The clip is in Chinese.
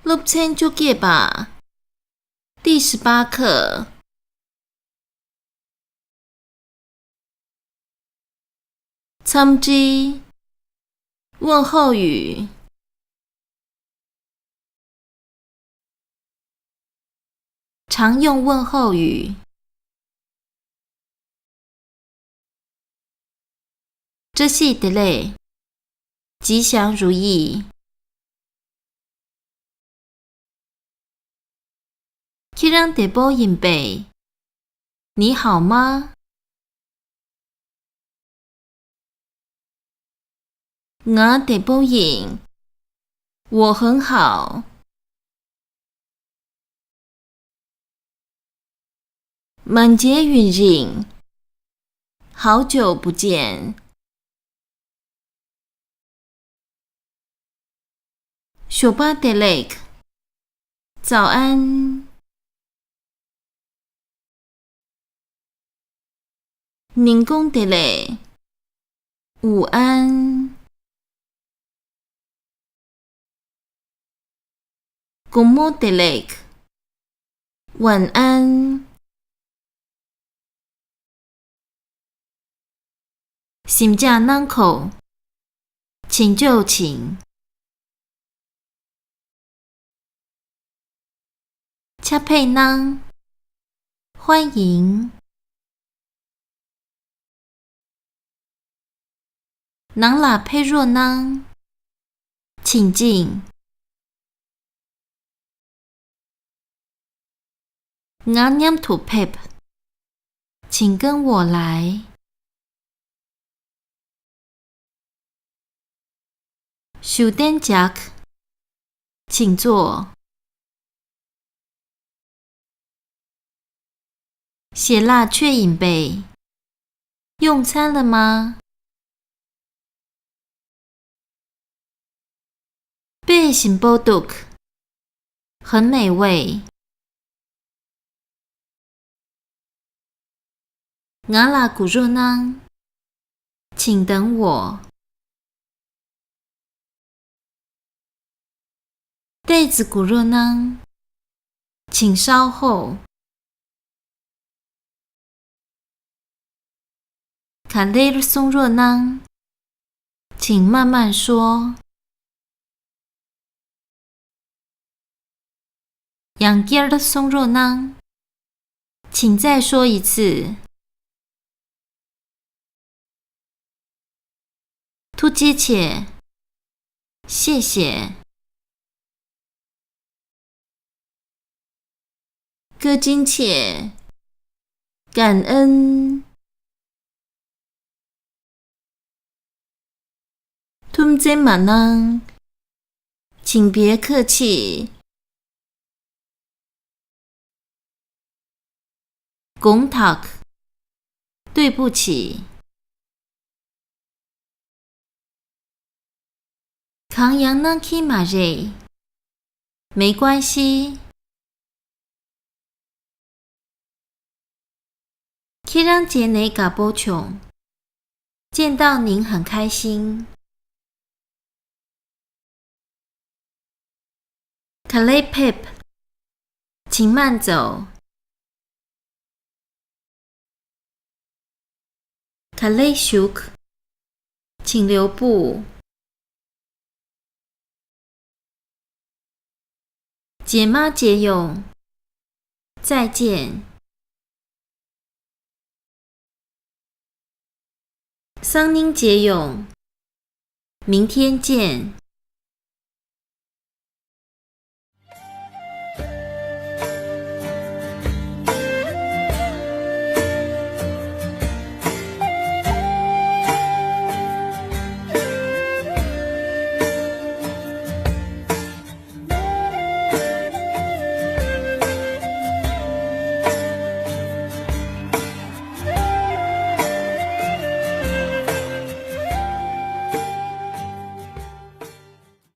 lớp trên cho kia吧。第18课。参知问候语。常用问候语。这是的嘞，吉祥如意。Kirang de bo yin bei，你好吗？我de bo yin，我很好。满节云人，好久不见。Shoba de lake，早安。宁宫的嘞，午安。古莫的嘞，晚安。心驾难口，请就请。恰佩囊，欢迎。囊啦佩若囊，请进。我念土佩，请跟我来。修电夹，请坐。写蜡雀饮杯，用餐了吗？贝辛波杜克，很美味。我啦古若囊，请等我。袋子古若囊，请稍后。卡雷尔松若囊，请慢慢说。养鸡儿的松若囊，请再说一次。突接切，谢谢。哥金切，感恩。吞真马囊，请别客气。拱塔，对不起。扛羊囊基马瑞，没关系。Kirang杰内嘎波琼，见到您很开心。Kalay Pep， 请慢走。Kalay Shuk， 请留步。姐妈姐勇，再见。桑宁姐勇，明天见。